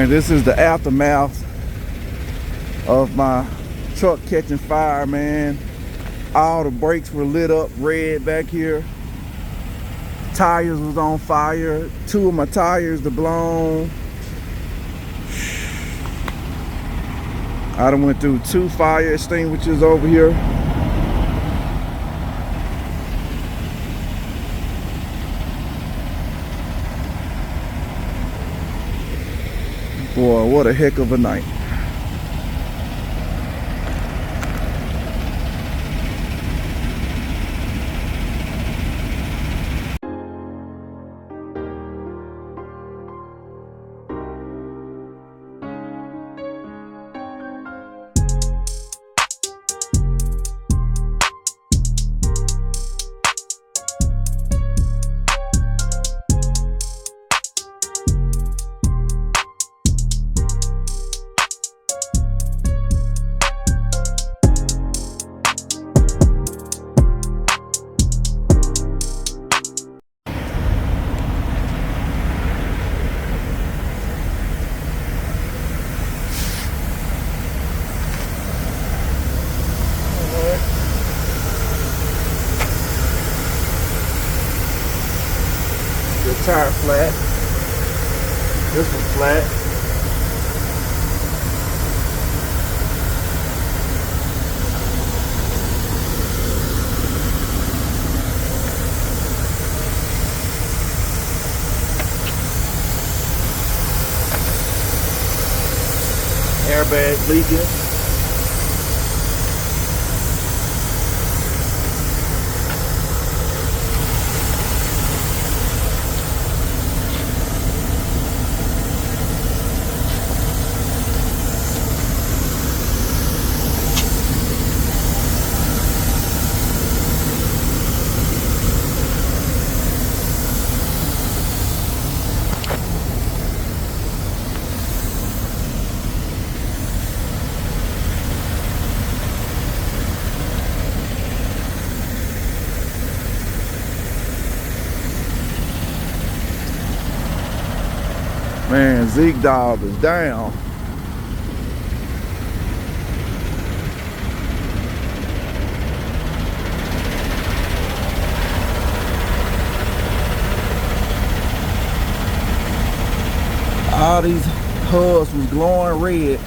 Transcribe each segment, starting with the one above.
Man, this is the aftermath of my truck catching fire, man. All the brakes were lit up red back here. Tires was on fire. 2 of my tires were blown. I done went through 2 fire extinguishers over here. Boy, what a heck of a night. Tire flat. This one flat. Airbag leaking. Man, Zeke Dawg is down. All these hubs was glowing red.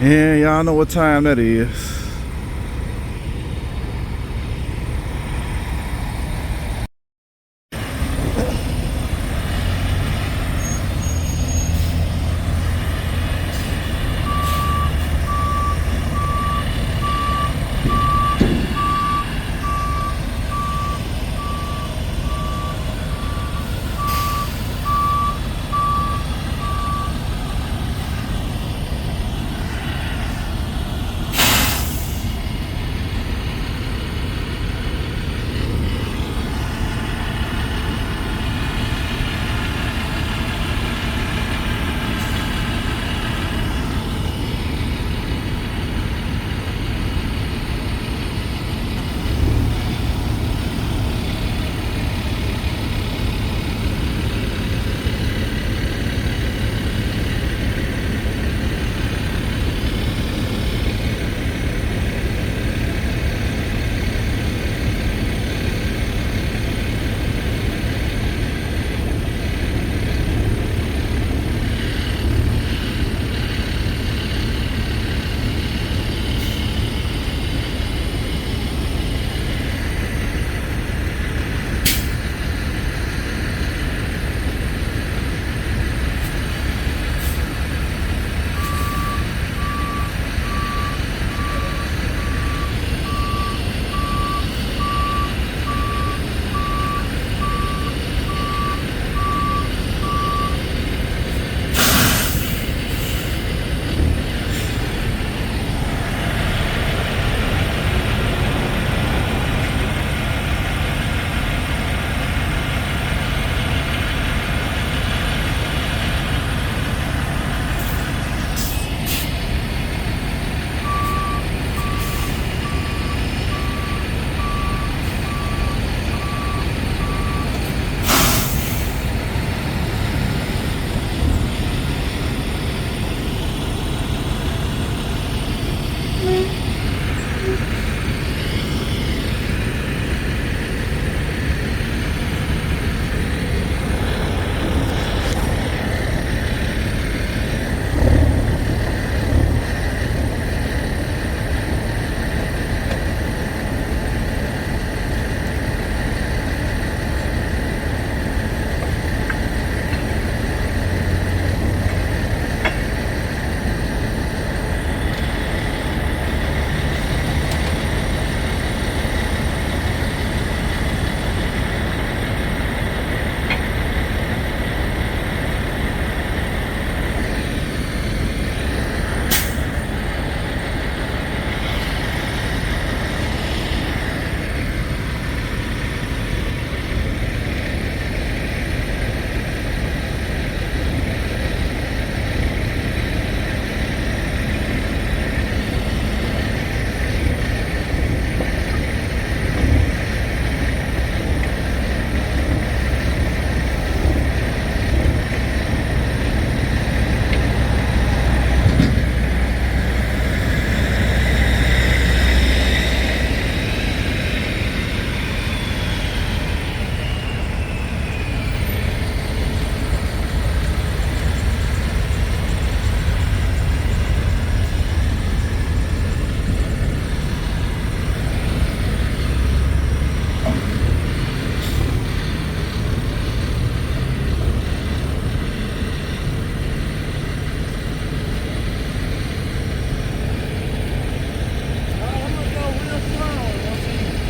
Yeah, y'all know what time that is.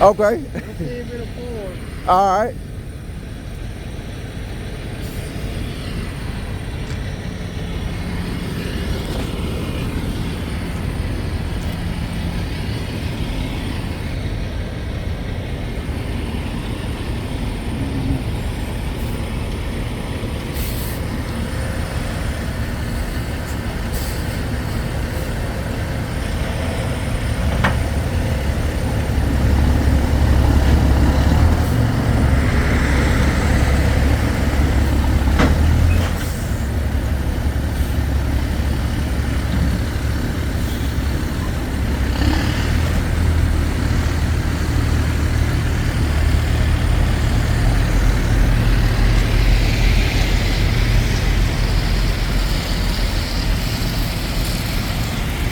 Okay. Let's see if it'll pour. All right.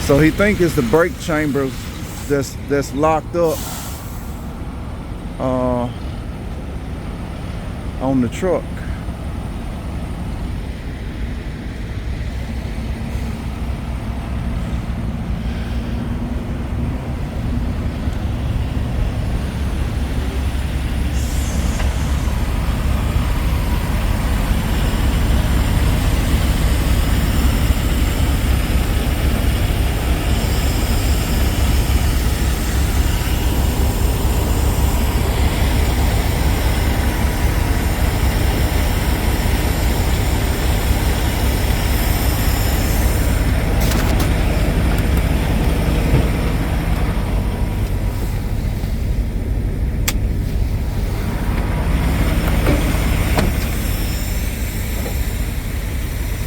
So he think it's the brake chambers that's locked up on the truck.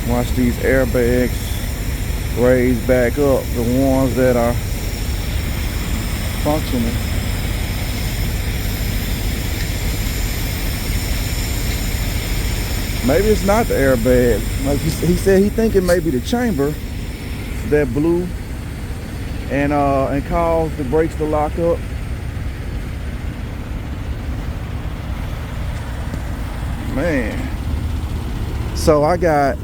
Watch these airbags raise back up, the ones that are functioning. Maybe it's not the airbag. Like he said, he thinking maybe the chamber that blew and caused the brakes to lock up. Man. So I got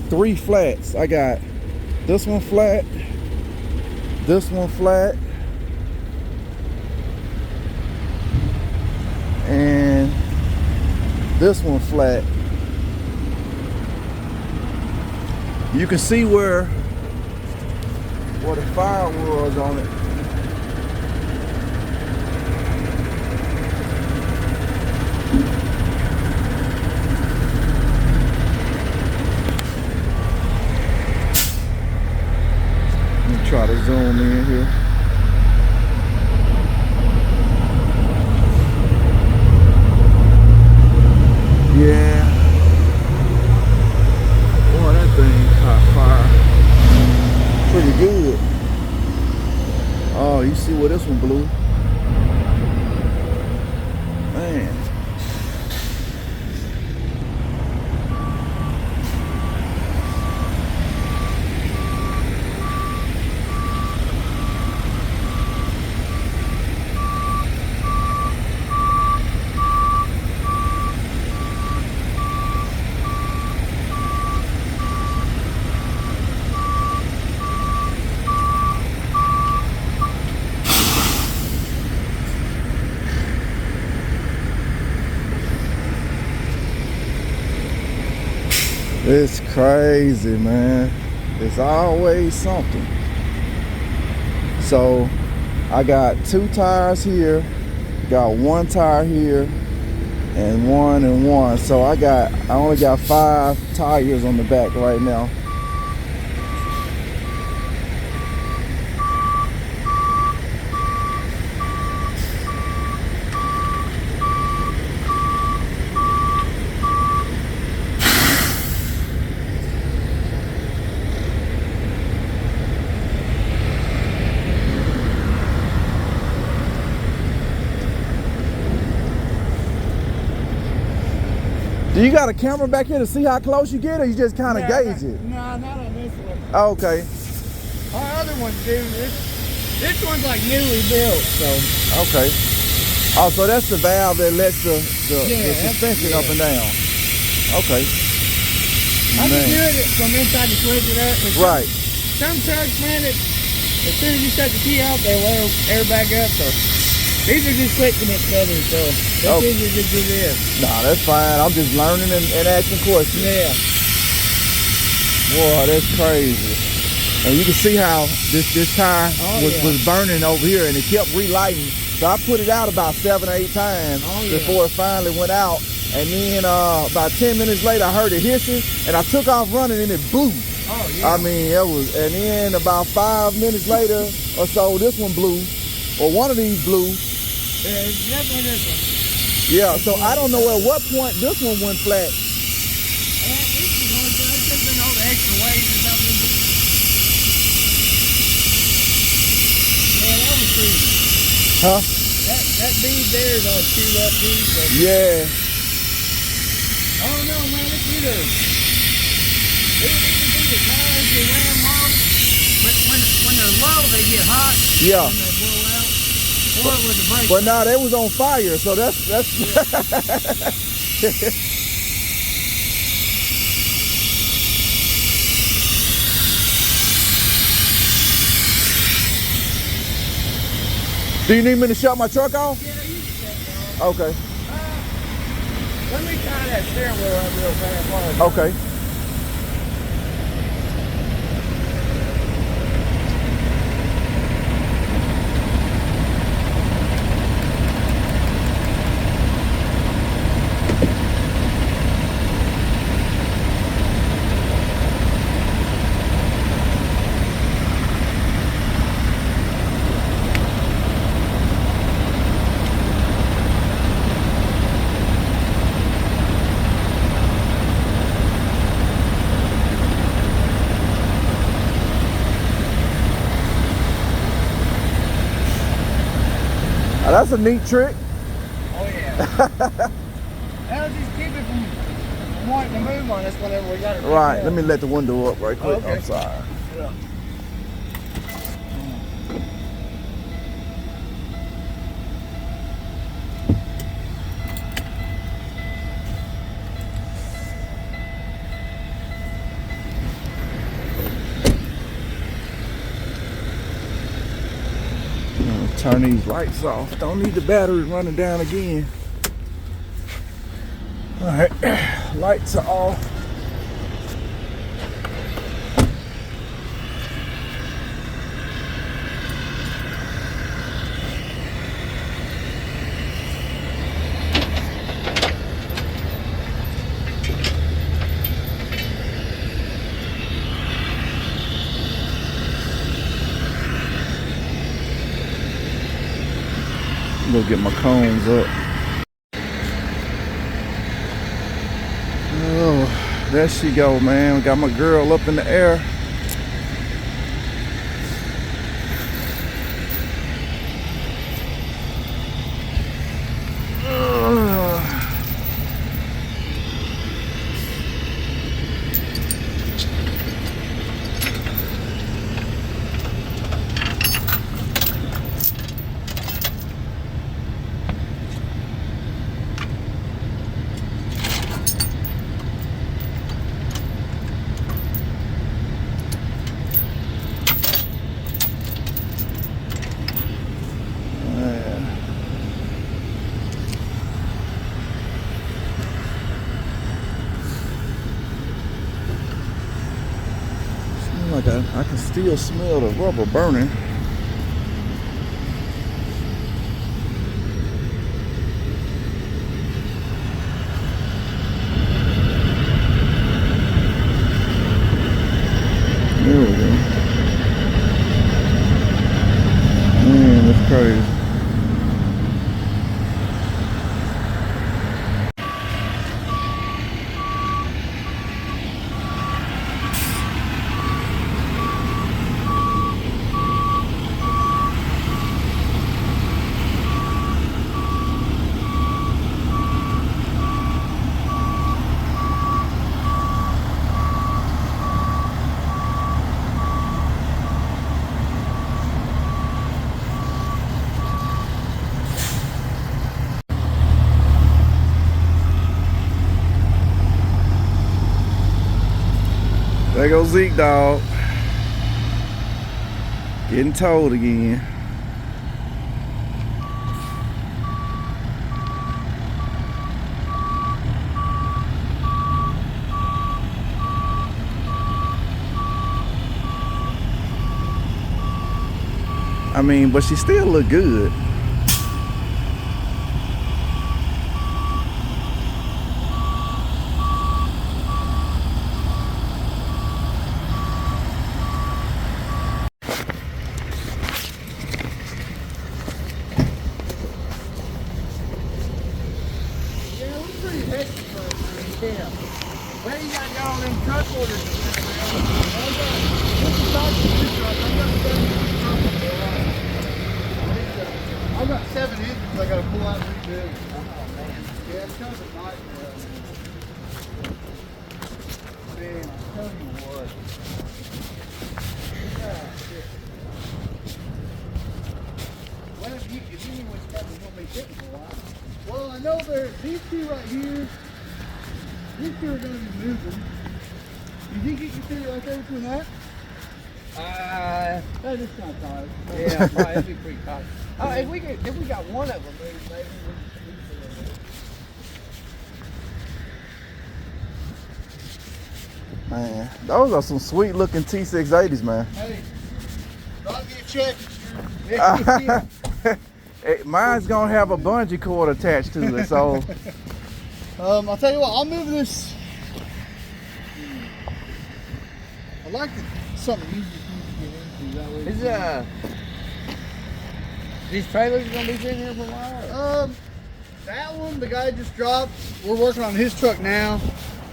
3 flats. I got this one flat, this one flat, and this one flat. You can see where the fire was on it. Try to zoom in here. Yeah. Boy, that thing caught fire pretty good. Oh, you see where this one blew? Man. It's crazy, man. It's always something. So I got 2 tires here, got 1 tire here, and 1 and 1. So I only got 5 tires on the back right now. Do you got a camera back here to see how close you get, or you just kind of gauge it? No, not on this one. Oh, okay. Our other ones do. This one's like newly built, so. Okay. Oh, so that's the valve that lets the suspension up and down. Okay. I can do it from inside the switch of that. Right. Some trucks, man, As soon as you set the key out, they will air back up. So these are just quick commit settings. So it's easy to just do this. Nah, that's fine. I'm just learning and asking questions. Yeah. Boy, that's crazy. And you can see how this tire was burning over here, and it kept relighting. So I put it out about 7 or 8 times before it finally went out. And then about 10 minutes later, I heard it hissing, and I took off running, and it blew. Oh, yeah. I mean, it was, and then about 5 minutes later or so, this one blew, or one of these blew. Yeah, it's definitely this one. Yeah, so I don't know at what point this one went flat. This is only been all the extra weight or something. Yeah, that was pretty. Huh? That bead there is all chewed up bead. But Yeah. I don't know, man. It's either be the tires they ran low, but when they're low they get hot. Yeah. When they blow out, or with the brake. But now they was on fire, so that's. Do you need me to shut my truck off? Yeah, you can set it off. Okay. Let me tie that steering wheel up real fast. Okay. That's a neat trick. Oh yeah. That'll just keep it from wanting to move on us whenever we got it. Right. Let me let the window up right quick. Okay. I'm sorry. Yeah. Turn these lights off. Don't need the batteries running down again. All right, lights are off. Go get my cones up. Oh, there she go, man. Got my girl up in the air. Like I can still smell the rubber burning. There we go. Man, that's crazy. There goes Zeke Dawg. Getting towed again. I mean, but she still look good. Yeah. Well, you got all them truck orders. I've got 7 engines I gotta pull out and rebuild. Oh man. Yeah, it's kind of a nightmare. Man, I'm telling you what. Well, if you knew what's happening, you'll be sitting for a while. Well, I know these two right here. These two are going to be moving. You think you can fit it right there between that? That is kind of tight. Yeah, probably it'd be pretty tight. If we got one of them, maybe we can Man, those are some sweet looking T680s, man. Hey, drop me a check. Hey, mine's gonna have a bungee cord attached to it, so. I'll tell you what, I'll move this. I like something easy to get into that way. These trailers are gonna be sitting here for a while? That one, the guy just dropped. We're working on his truck now.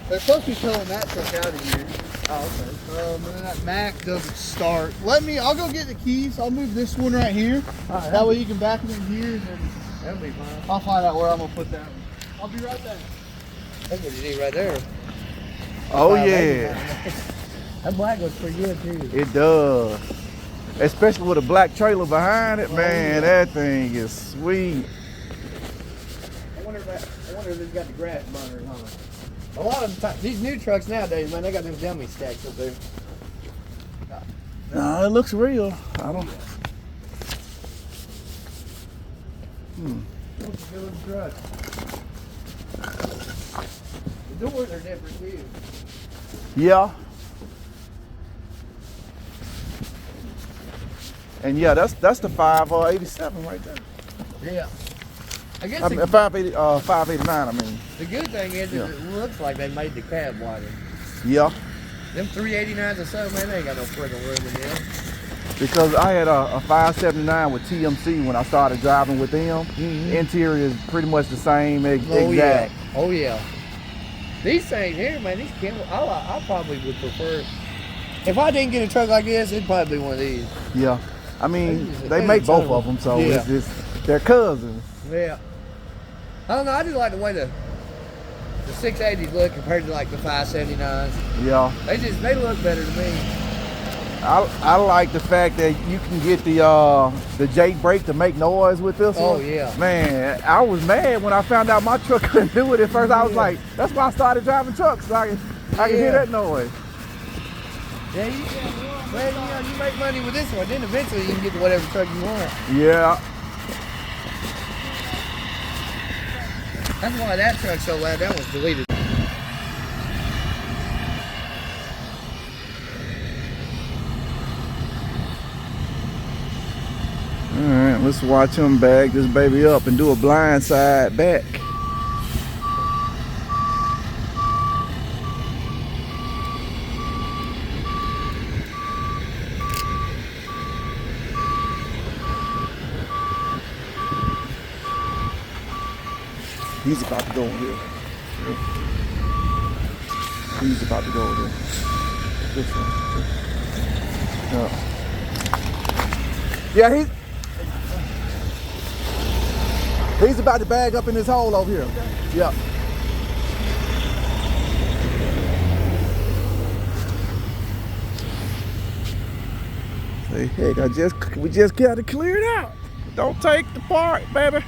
They're supposed to be towing that truck out of here. Oh, okay. And then that Mack doesn't start. I'll go get the keys. I'll move this one right here. Right, that way you can back them in here. And then that'll be fine. I'll find out where I'm gonna put that one. I'll be right back. That's what you need right there. Oh yeah. That black looks pretty good too. It does. Especially with a black trailer behind it, man, that thing is sweet. I wonder if it's got the grass burners on it. A lot of the time, these new trucks nowadays, man, they got them dummy stacks up there. No, it looks real. I don't. Looks a good looking truck. The doors are different too. Yeah. And yeah, that's the 587 right there. Yeah. I guess 589. I mean. The good thing is it looks like they made the cab wider. Yeah. Them 389s or so, man, they ain't got no friggin' room in there. Because I had a 579 with TMC when I started driving with them. Mm-hmm. Interior is pretty much the same exact. Yeah. Oh yeah. These things here, man, these Camel, I probably would prefer. If I didn't get a truck like this, it'd probably be one of these. Yeah. I mean, they make both of them, so it's they're cousins. Yeah. I don't know. I just like the way the 680s look compared to like the 579s. Yeah. They look better to me. I like the fact that you can get the J brake to make noise with this one. Oh yeah. Man, I was mad when I found out my truck couldn't do it at first. I was like, that's why I started driving trucks. So I can hear that noise. Yeah, well, you make money with this one, then eventually you can get to whatever truck you want. Yeah. That's why that truck's so loud. That was deleted. All right, let's watch him bag this baby up and do a blind side back. He's about to go in here. He's about to go in here. This one. Yeah, he's about to bag up in this hole over here. Okay. Yeah. Say, heck, we just got to clear it out. Don't take the part, baby.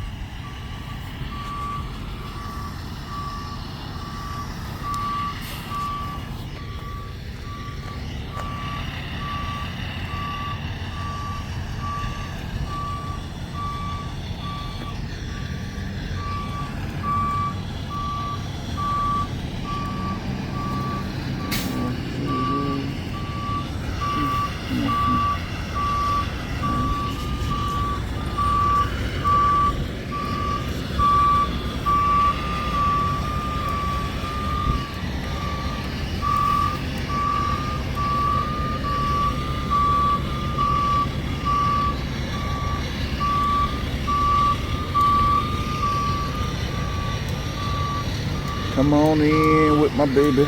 Come on in with my baby.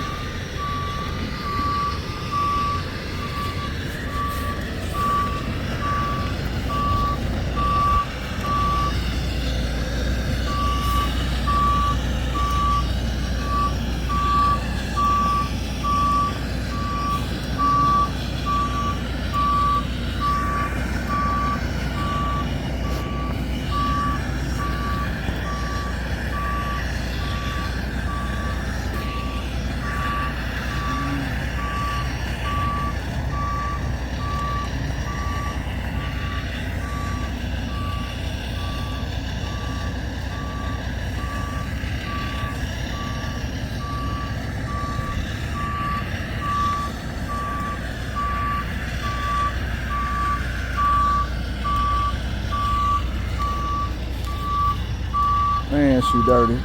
Man, she dirty.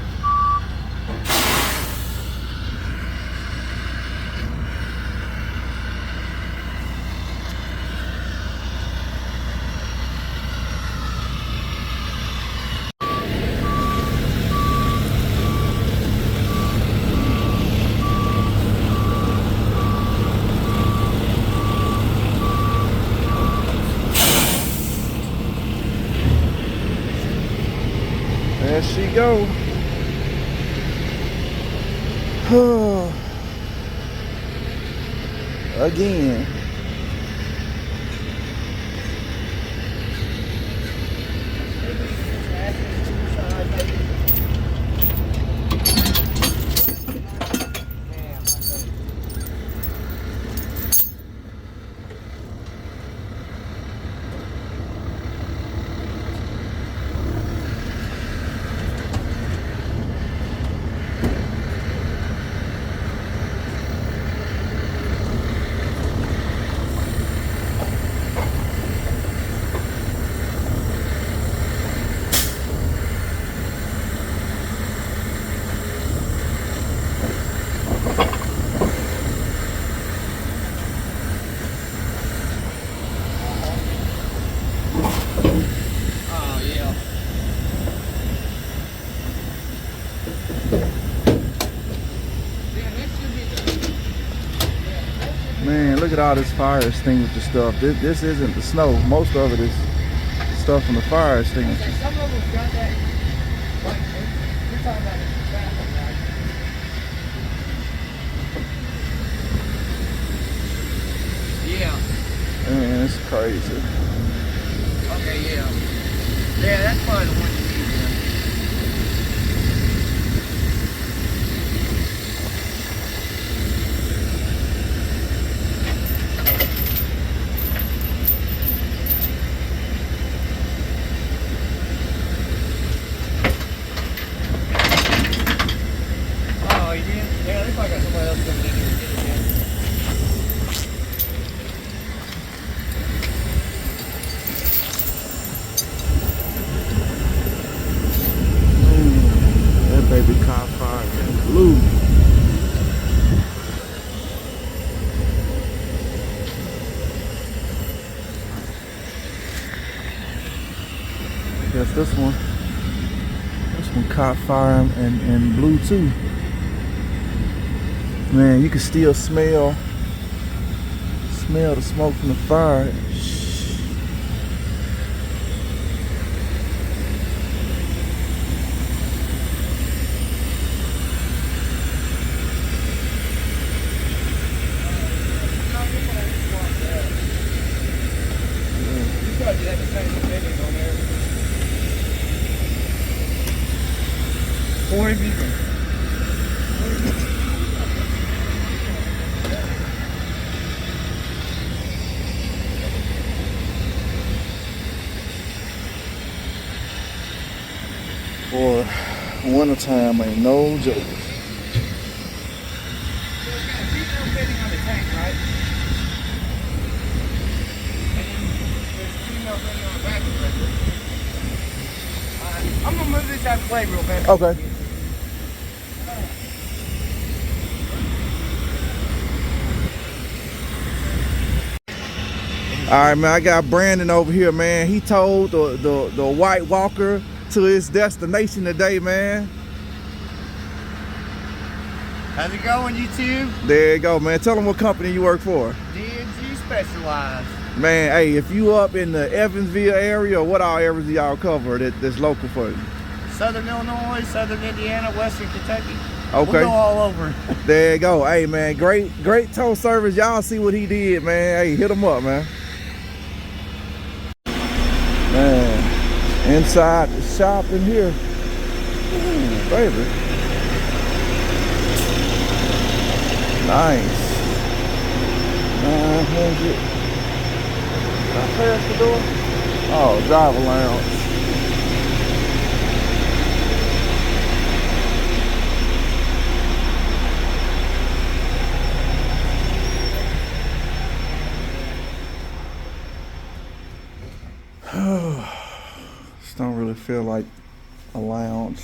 There she go. Again. Man, look at all this fire extinguisher stuff. This isn't the snow. Most of it is stuff from the fire extinguisher. Some of them got that. Like, you're talking about the traffic, right? Yeah. Man, it's crazy. Okay, yeah. Yeah, that's probably the one you need then. Oh, you did? Yeah, they probably got somebody else coming in here to get it then. That baby caught fire and blue. Yes, this one caught fire and blue too. Man, you can still smell the smoke from the fire. Boy, wintertime ain't no joke. I'm gonna move this out of the way real fast. Okay. All right, man. I got Brandon over here, man. He towed the White Walker to his destination today, man. How's it going, you two? There you go, man. Tell them what company you work for. D&G Specialized. Man, hey, if you up in the Evansville area, what all areas do y'all cover that's local for you? Southern Illinois, Southern Indiana, Western Kentucky. Okay. We'll go all over. There you go. Hey, man, great tow service. Y'all see what he did, man. Hey, hit him up, man. Man, inside the shop in here. Ooh, baby. Nice. 900. Did I pass the door? Oh, driver lounge. Just don't really feel like a lounge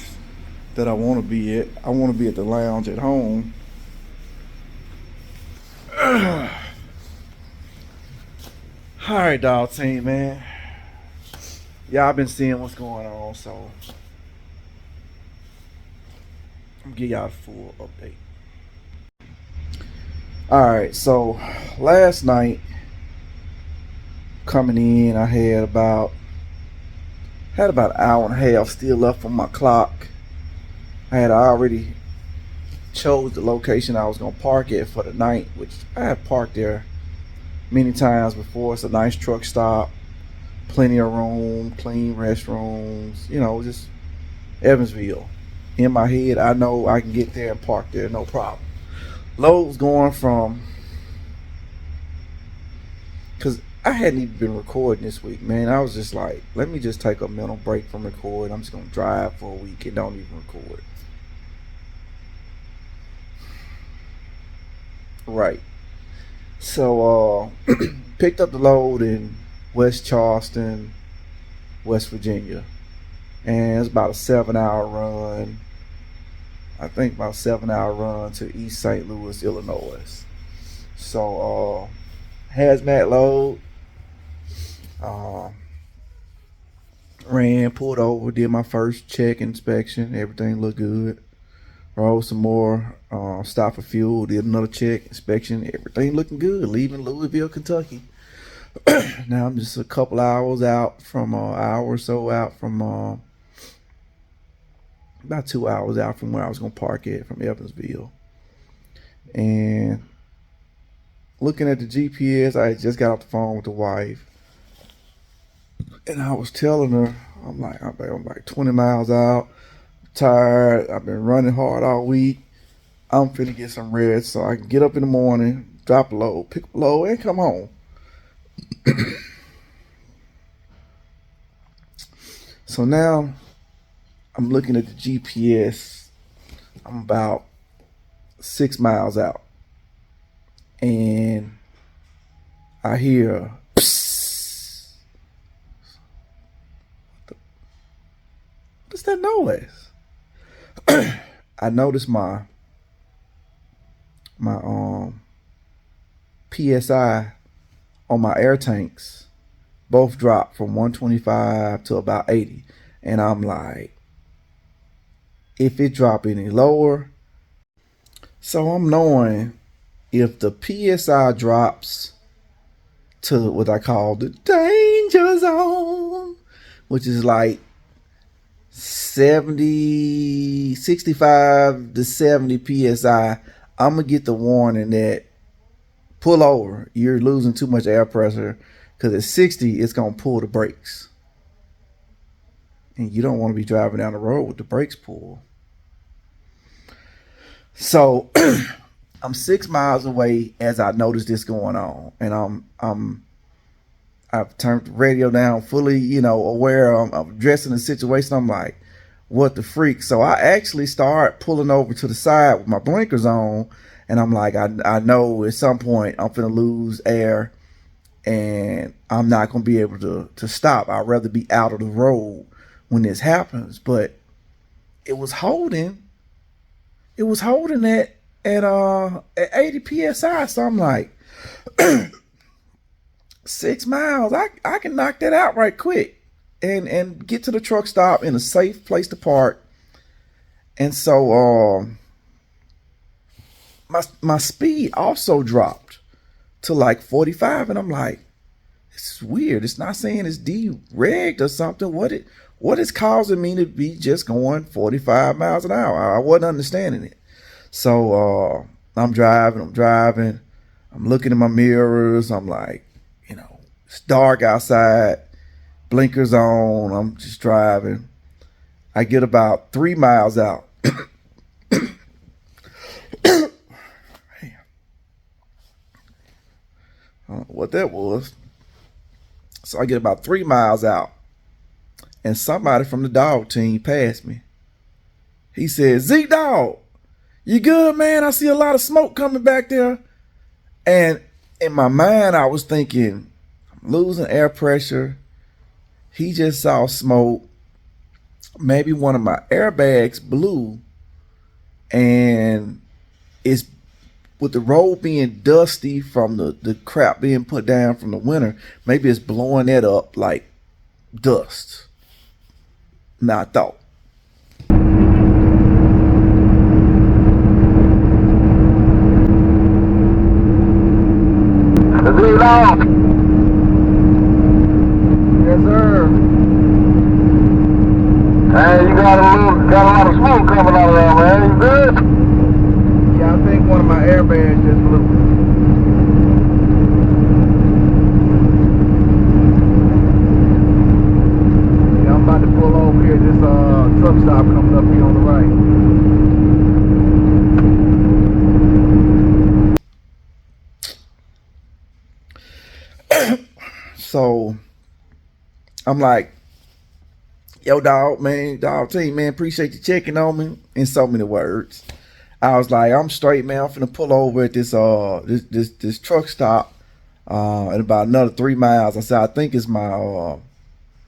that I want to be at. I want to be at the lounge at home. All right, dog team, man. Y'all been seeing what's going on, so I'm gonna give y'all a full update. All right, so last night coming in, I had about an hour and a half still left on my clock. I had already chose the location I was gonna park at for the night, which I had parked there many times before. It's a nice truck stop, plenty of room, clean restrooms, you know, just Evansville. In my head, I know I can get there and park there, no problem. Load's going from, because I hadn't even been recording this week, man. I was just like, let me just take a mental break from recording. I'm just gonna drive for a week and don't even record. Right. So picked up the load in West Charleston, West Virginia, and it's about a 7-hour run. I think about a 7-hour run to East St. Louis, Illinois. So hazmat load. Ran, pulled over, did my first check inspection. Everything looked good. Rolled some more, stopped for fuel, did another check, inspection, everything looking good. Leaving Louisville, Kentucky. Now I'm just a couple hours out from, hour or so out from, about 2 hours out from where I was going to park at, from Evansville. And looking at the GPS, I just got off the phone with the wife. And I was telling her, I'm like 20 miles out. Tired. I've been running hard all week. I'm finna get some rest so I can get up in the morning, drop a load, pick up a load, and come home. So now I'm looking at the GPS. I'm about 6 miles out, and I hear psst. What's that noise? I noticed my PSI on my air tanks both dropped from 125 to about 80, and I'm like, if it drop any lower, so I'm knowing if the PSI drops to what I call the danger zone, which is like 65 to 70 psi, I'm gonna get the warning that pull over, you're losing too much air pressure, because at 60 it's gonna pull the brakes, and you don't want to be driving down the road with the brakes pulled. So I'm 6 miles away as I notice this going on, and I've turned the radio down, fully, you know, aware. I'm addressing the situation. I'm like, what the freak? So I actually start pulling over to the side with my blinkers on, and I'm like, I know at some point I'm finna lose air, and I'm not gonna be able to stop. I'd rather be out of the road when this happens. But it was holding at 80 psi. So I'm like, 6 miles, I can knock that out right quick and get to the truck stop in a safe place to park. And so my speed also dropped to like 45, and I'm like, this is weird. It's not saying it's deregged or something. What is causing me to be just going 45 miles an hour? I wasn't understanding it. So I'm driving. I'm looking in my mirrors. I'm like, it's dark outside, blinkers on. I'm just driving. I get about 3 miles out. I don't know what that was. So I get about 3 miles out, and somebody from the dog team passed me. He said, "Zeke Dawg, you good, man? I see a lot of smoke coming back there." And in my mind, I was thinking, I'm losing air pressure. He just saw smoke. Maybe one of my airbags blew, and it's with the road being dusty from the crap being put down from the winter, maybe it's blowing that up like dust. Now I thought. Yes, sir. Hey, you got a lot of smoke coming out of there, man. You good? Yeah, I think one of my airbags just blew. Yeah, I'm about to pull over here. This truck stop coming up here on the right. So I'm like, yo, dog team, man, appreciate you checking on me. In so many words, I was like, I'm straight, man. I'm finna pull over at this truck stop at about another 3 miles. I said, I think it's my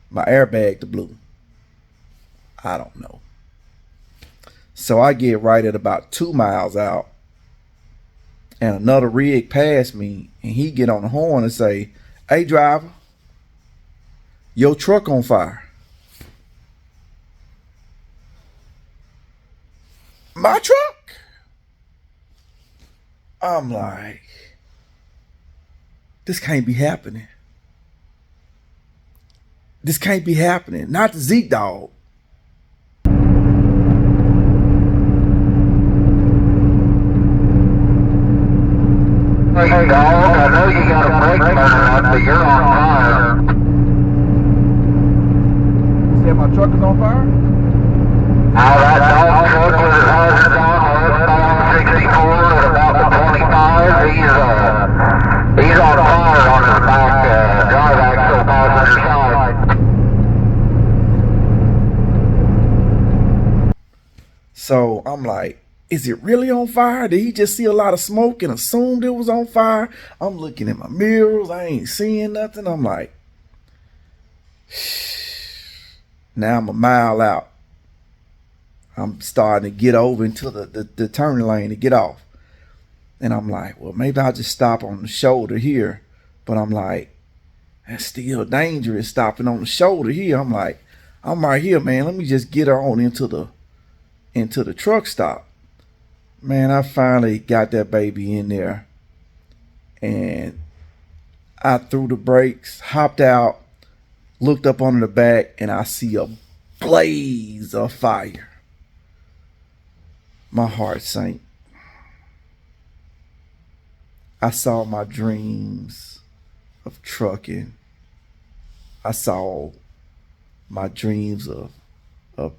my airbag that blew. I don't know. So I get right at about 2 miles out, and another rig passed me, and he get on the horn and say, "Hey, driver, your truck on fire." My truck? I'm like, this can't be happening. This can't be happening. Not the Zeke Dawg. Hey, dog, I know you got a brake burner up, but you're on fire. You said my truck is on fire? Now that dog truck was as hard as on westbound 64 at about the 25. He's on fire on his back drive axle passenger side. So I'm like, is it really on fire? Did he just see a lot of smoke and assumed it was on fire? I'm looking at my mirrors. I ain't seeing nothing. I'm like, now I'm a mile out. I'm starting to get over into the turning lane to get off. And I'm like, well, maybe I'll just stop on the shoulder here. But I'm like, that's still dangerous stopping on the shoulder here. I'm like, I'm right here, man. Let me just get her on into the truck stop. Man, I finally got that baby in there. And I threw the brakes, hopped out, looked up under the back, and I see a blaze of fire. My heart sank. I saw my dreams of trucking. I saw my dreams of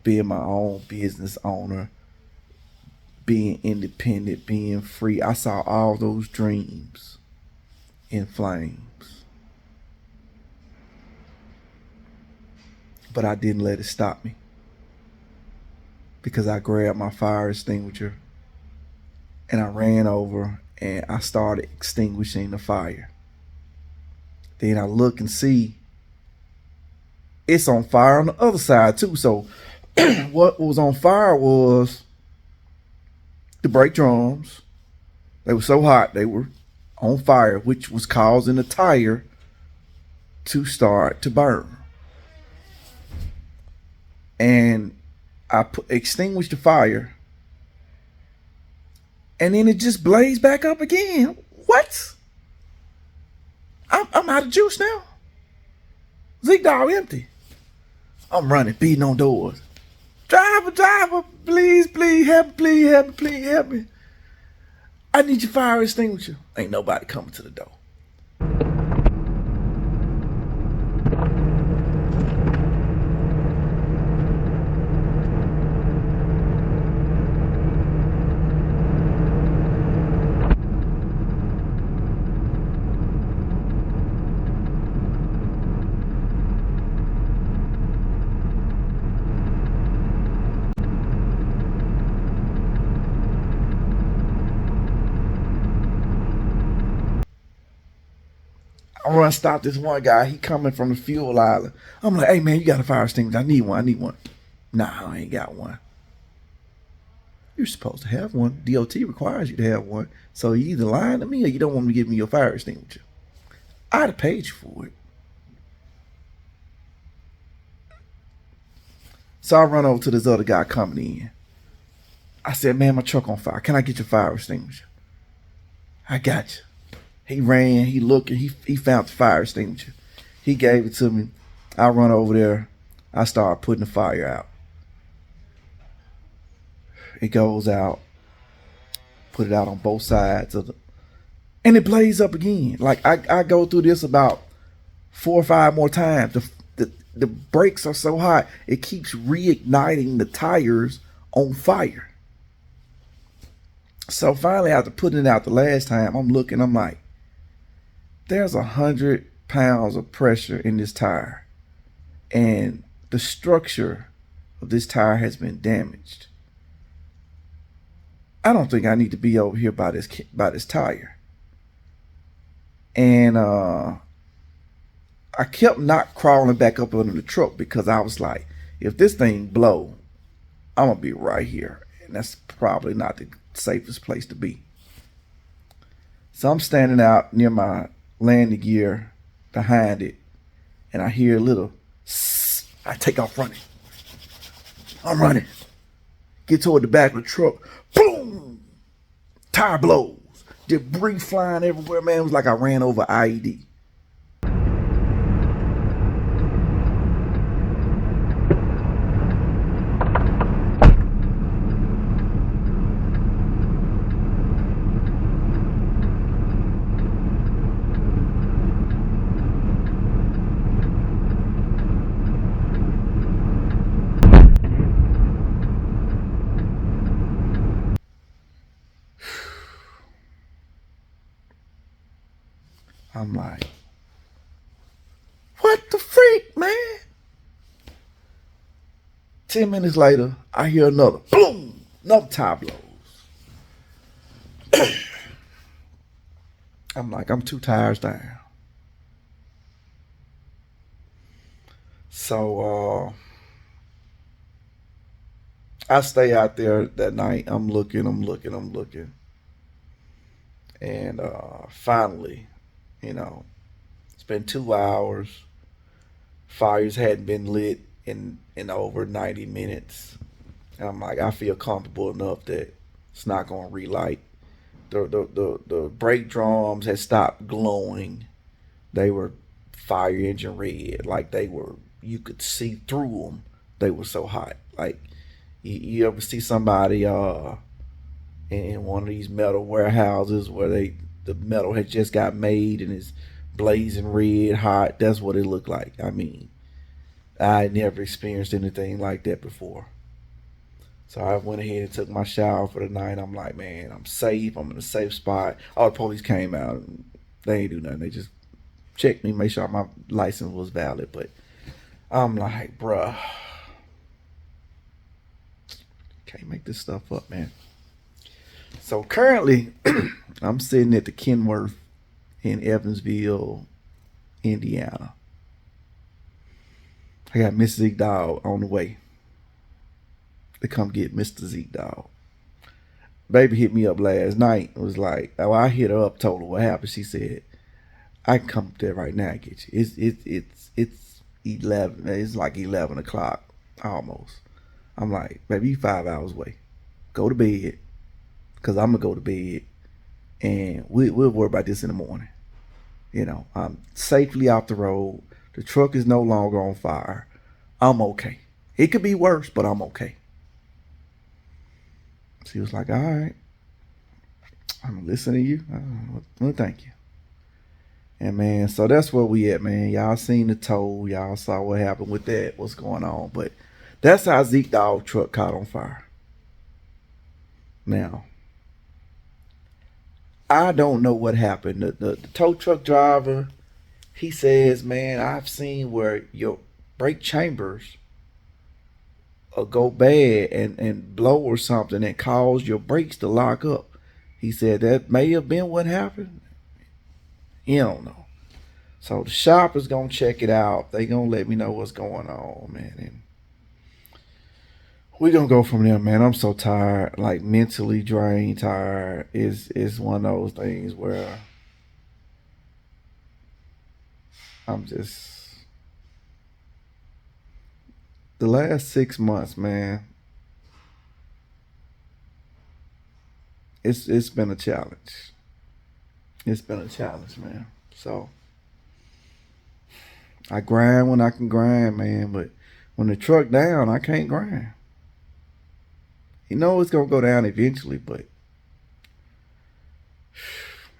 being my own business owner, being independent, being free. I saw all those dreams in flames. But I didn't let it stop me, because I grabbed my fire extinguisher and I ran over and I started extinguishing the fire. Then I look and see it's on fire on the other side too. So what was on fire was the brake drums. They were so hot, they were on fire, which was causing the tire to start to burn. And I extinguished the fire, and then it just blazed back up again. What? I'm out of juice now. Zeke Dawg empty. I'm running, beating on doors. Driver, please help me. I need your fire extinguisher. Ain't nobody coming to the door. I'm gonna stop this one guy. He coming from the fuel island. I'm like, hey man, you got a fire extinguisher? I need one. Nah, I ain't got one. You're supposed to have one. DOT requires you to have one. So you either lying to me or you don't want me to give me your fire extinguisher. I'd have paid you for it. So I run over to this other guy coming in. I said, man, my truck on fire. Can I get your fire extinguisher? I got you. He ran, he looked, and he found the fire extinguisher. He gave it to me. I run over there. I start putting the fire out. It goes out. Put it out on both sides of and it blazes up again. Like I go through this about 4 or 5 more times. The brakes are so hot, it keeps reigniting the tires on fire. So finally, after putting it out the last time, I'm looking, I'm like, there's 100 pounds of pressure in this tire, and the structure of this tire has been damaged. I don't think I need to be over here by this tire. And I kept not crawling back up under the truck because I was like, if this thing blow, I'm gonna be right here, and that's probably not the safest place to be. So I'm standing out near my landing gear behind it, and I hear a little sss. I take off running. I'm running. Get toward the back of the truck. Boom! Tire blows. Debris flying everywhere, man. It was like I ran over IED. I'm like, what the freak, man? 10 minutes later, I hear another boom, another tire blows. I'm like, I'm 2 tires down. So I stay out there that night. I'm looking. And finally, it's been 2 hours. Fires hadn't been lit in over 90 minutes. And I'm like, I feel comfortable enough that it's not gonna relight. The brake drums had stopped glowing. They were fire engine red, like you could see through them. They were so hot. Like you ever see somebody in one of these metal warehouses where the metal had just got made and it's blazing red hot? That's what it looked like. I mean, I had never experienced anything like that before. So I went ahead and took my shower for the night. I'm like, man, I'm safe. I'm in a safe spot. All the police came out and they ain't do nothing. They just checked me, make sure my license was valid. But I'm like, bruh, can't make this stuff up, man. So currently, I'm sitting at the Kenworth in Evansville, Indiana. I got Miss Zeke Dawg on the way to come get Mr. Zeke Dawg. Baby hit me up last night. It was like, oh, I hit her up, told her what happened. She said, I can come up there right now and get you. It's 11. It's like 11 o'clock almost. I'm like, baby, you 5 hours away. Go to bed. because I'm gonna go to bed, and we'll worry about this in the morning. You know, I'm safely off the road. The truck is no longer on fire. I'm okay. It could be worse, but I'm okay. She was like, all right, I'm listening to you. Well, thank you. And man, so that's where we at, man. Y'all seen the tow. Y'all saw what happened with that, what's going on. But that's how Zeke Dawg truck caught on fire. Now, I don't know what happened. The tow truck driver, he says, man, I've seen where your brake chambers go bad and blow or something and cause your brakes to lock up. He said that may have been what happened. He don't know. So the shop is gonna check it out. They gonna let me know what's going on, man. And we gonna go from there, man. I'm so tired, like mentally drained, tired. It's one of those things where I'm just, the last 6 months, man. It's been a challenge. It's been a challenge, man. So I grind when I can grind, man. But when the truck down, I can't grind. You know it's gonna go down eventually, but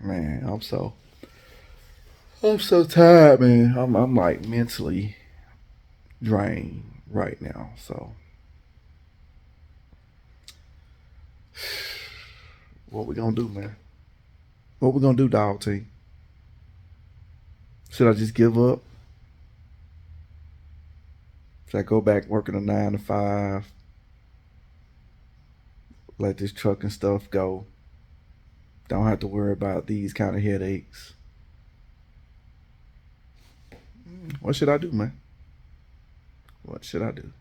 man, I'm so tired, man. I'm like mentally drained right now. So what we gonna do, man? What we gonna do, dog team? Should I just give up? Should I go back working a 9 to 5? Let this truck and stuff go. Don't have to worry about these kind of headaches. What should I do, man? What should I do?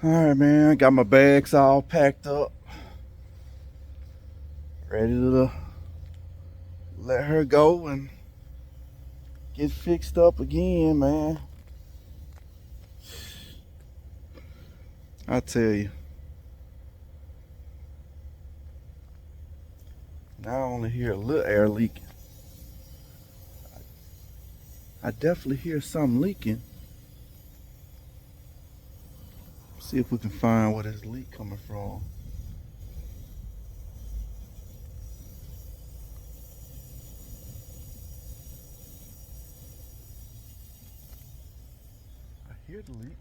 All right, man. I got my bags all packed up. Ready to let her go and get fixed up again, man. I tell you. Now I only hear a little air leaking. I definitely hear something leaking. See if we can find where this leak coming from. I hear the leak.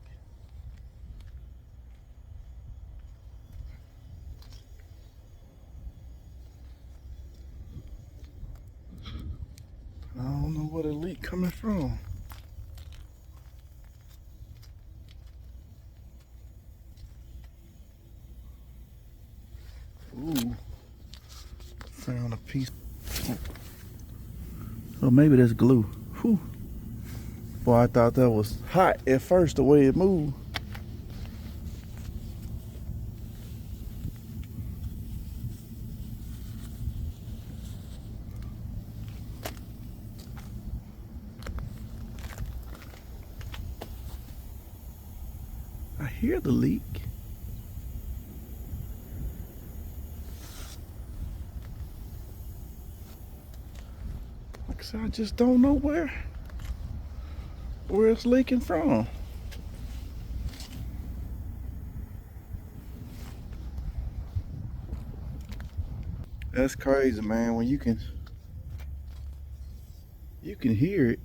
I don't know where the leak coming from. Ooh, found a piece. Oh, maybe that's glue. Whew. Boy, I thought that was hot at first, the way it moved. I hear the leak. Like I said, I just don't know where it's leaking from. That's crazy, man. When you can hear it,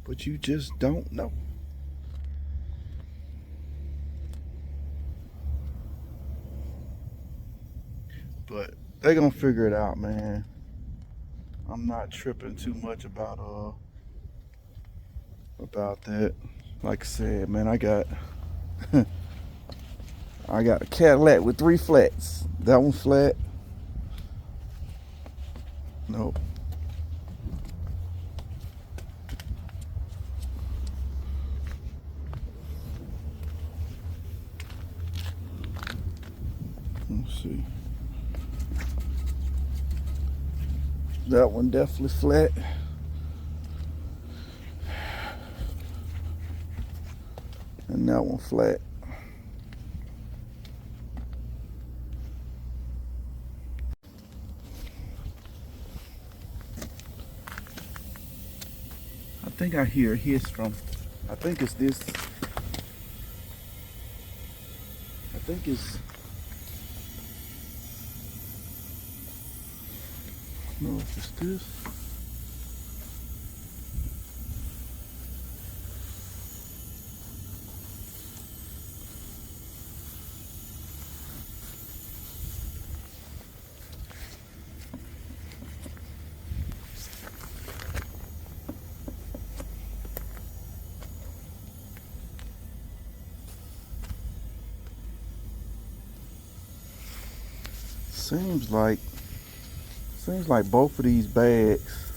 but you just don't know. But they gonna figure it out, man. I'm not tripping too much about that. Like I said, man, I got I got a Cadillac with 3 flats. That one flat. Nope. Let's see. That one definitely flat. And that one flat. I think I hear a hiss from, I think it's this. I think it's, no, if it's this. Seems like both of these bags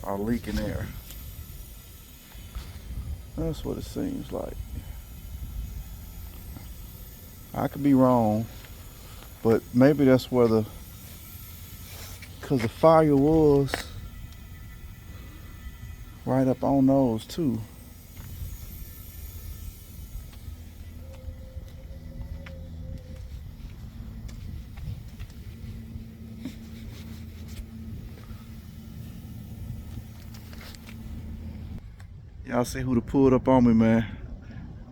are leaking air. That's what it seems like. I could be wrong, but maybe that's where because the fire was right up on those too. Y'all see who done pulled up on me, man?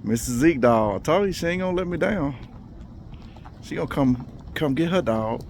Mrs. Zeke Dawg. I told you she ain't gonna let me down. She gonna come get her dog.